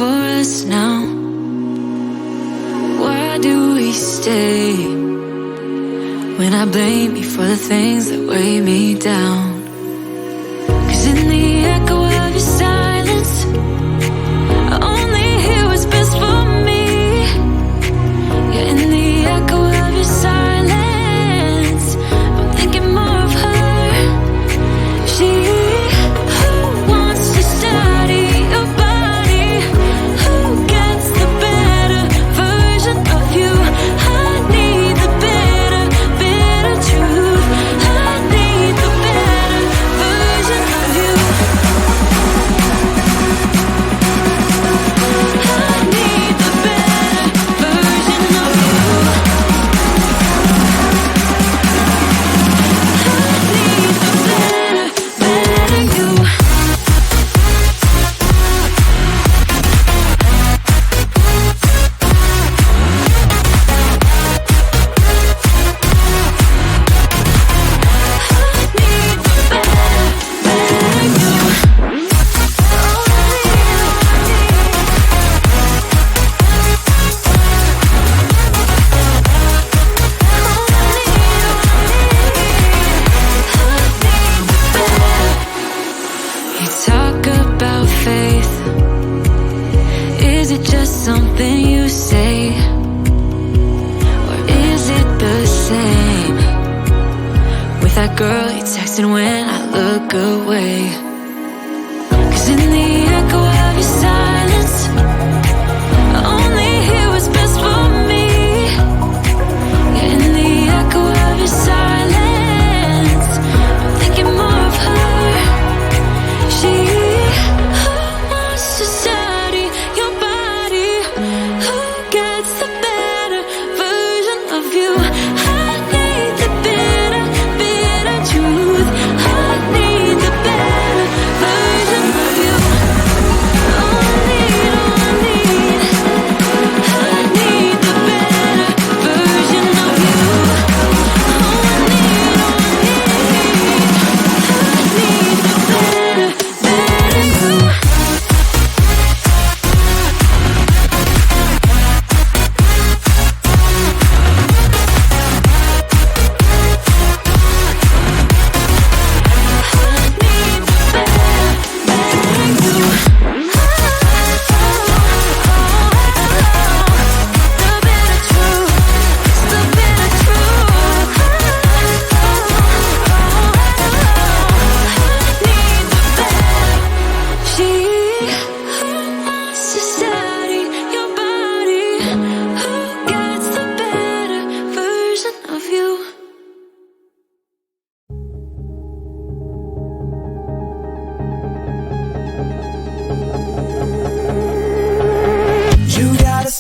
for us now? Why do we stay when I blame you for the things that weigh me down? 'Cause in the echo of your silence, I only hear what's best for me. Yeah, in the echo of your silence, I'm thinking more of her. She who wants to study your body, who gets the better version of you. I need the better truth. I need the better version of you. I need the better version of you. Something you say, or is it the same with that girl you texting when I look away? 'Cause in the echo of your silence, I only hear what's best for me. Yeah, in the echo of your silence, I'm thinking more of her. She who wants to study your body, who gets the better version of you. I need the better truth. I need the better version of you. Oh, I need I need the better version of you. Oh, I need the better you.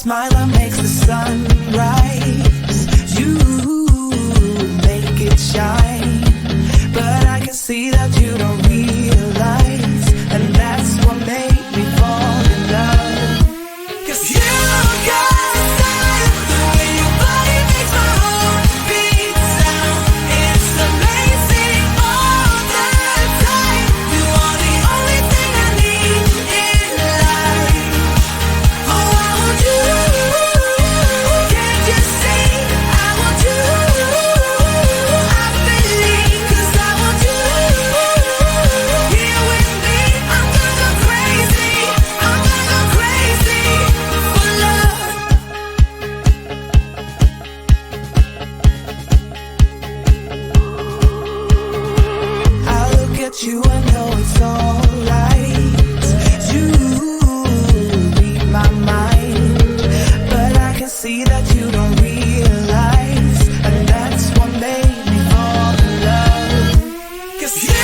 Smile that makes the sun rise. You make it shine, but I can see that you don't realize, and that's what made me fall in love. 'Cause you got style, the way your body makes my heart beat sound. It's amazing all the time. You are the only thing I need in life. Oh, I want you. Can't you see? I want you. I believe, 'cause I want you. Here with me, I'm gonna go crazy. I'm gonna go crazy for love. I look at you, I know it's alright. You read my mind, but I can see that you don't realize, and that's what made me fall in love. 'Cause you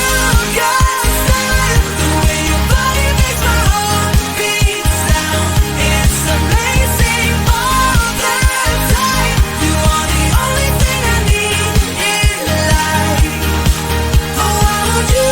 got style, the way your body makes my heart beat sound. It's amazing all the time. You are the only thing I need in life. Oh, I want you.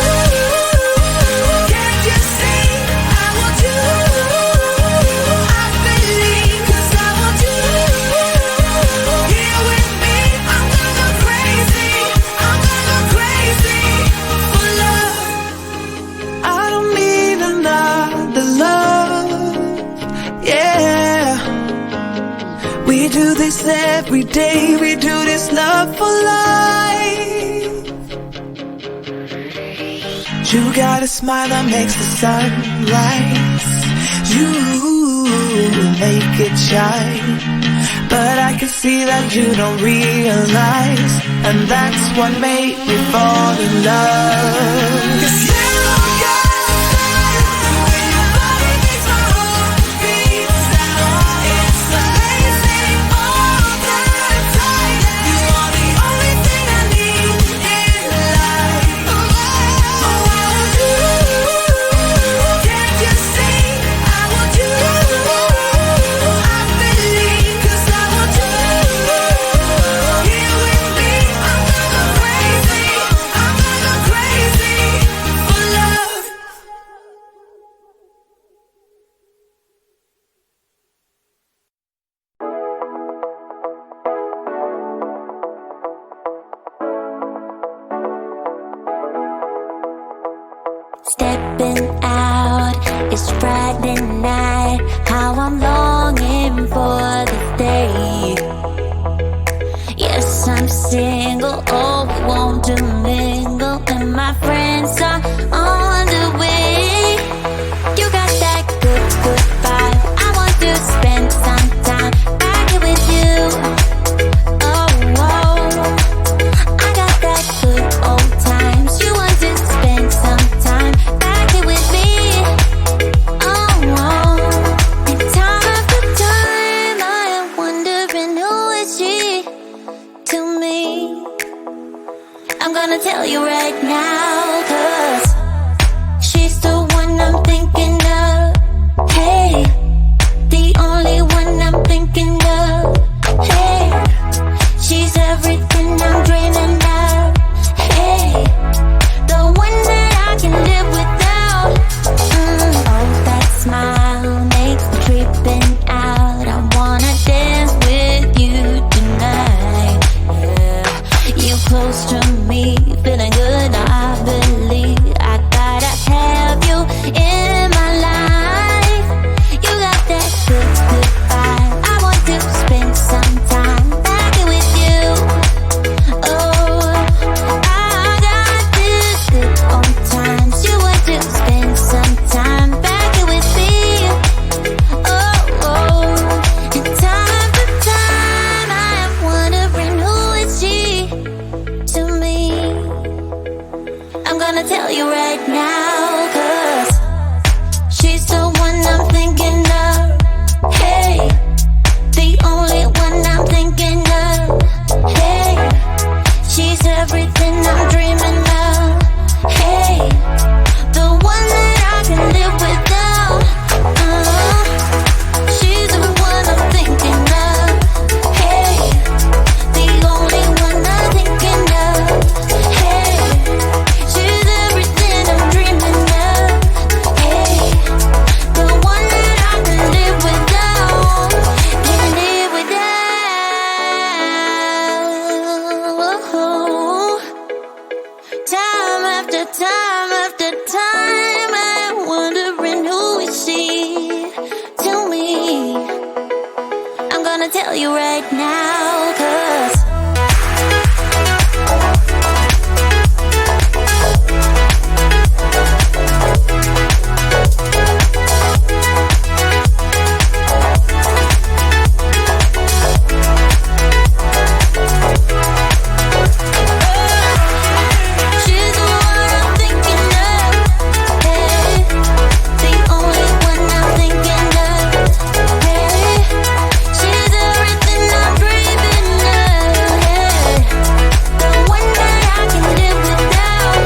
do this every day. We do this love for life. You got a smile that makes the sun rise. You make it shine. But I can see that you don't realize, and that's what made me fall in love. 'Cause you got style, the way your body makes my heart beat. It's amazing all the time. You are the only thing I need in life. Oh, I want you. Can't you see? I want you. I believe, 'cause I want you here with me. I'm gonna go crazy. I'm gonna go crazy for love. Stepping out, it's Friday night. How I'm longing for this day. Yes, I'm single, oh, we want to mingle, and my friends are on the way. You got that good, good vibe. I want to spend some time back here with you. Oh, whoa. I got that good old times. You want to spend some time back here with me. Oh, whoa. And time after time, I am wondering who is she to me. I'm gonna tell you right now, 'cause she's the one I'm thinking of. Hey, the only one I'm thinking of. Hey, she's everything I'm dreaming of. Hey, the one that I can live without. Oh, that smile makes me tripping out. I wanna dance with you tonight. Yeah, you close to me, feeling good. I believe I gotta have you in my life. You got that good, good vibe. I want to spend some time back here with you. Oh, I got this good old times. You want to spend some time back here with me. Oh, and time after time, I am wondering who is she to me. I'm gonna tell you right now, 'cause she's the one I'm thinking of. Hey, the only one I'm thinking of. Hey, she's everything I'm dreaming of. Hey, the one that I can live without. She's the one I'm thinking of. Hey, the only one I'm thinking of. Hey, she's everything I'm dreaming of. Hey, the one that I can live without. Can live without. Time after time after time, I'm wondering who is she to me. I'm gonna tell you right now, 'cause she's the one I'm thinking of. Hey, the only one I'm thinking of. Hey, she's everything I'm dreaming of. Hey, the one that I can live without.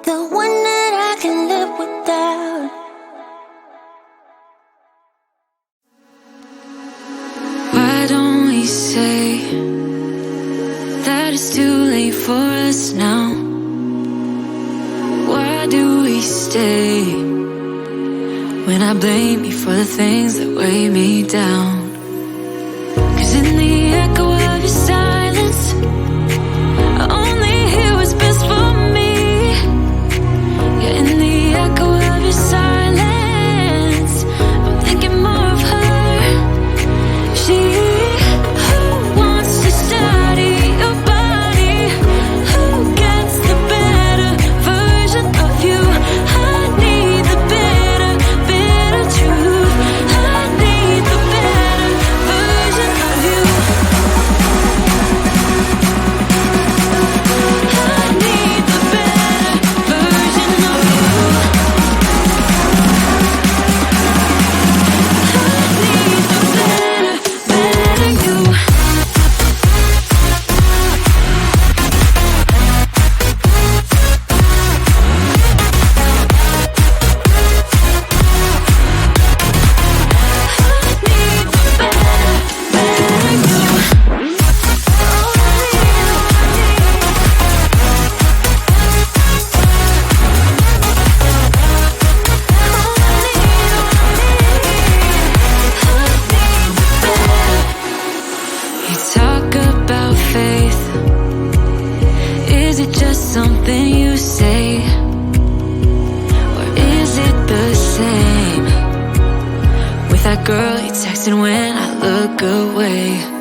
The one that I can live without. Why don't we say that it's too late for us now? Why do we stay when I blame you for the things that weigh me down? 'Cause in the echo of your silence, I only hear what's best for me. Yeah, in the echo of your silence, talk about faith. Is it just something you say? Or is it the same with that girl you texted when I look away?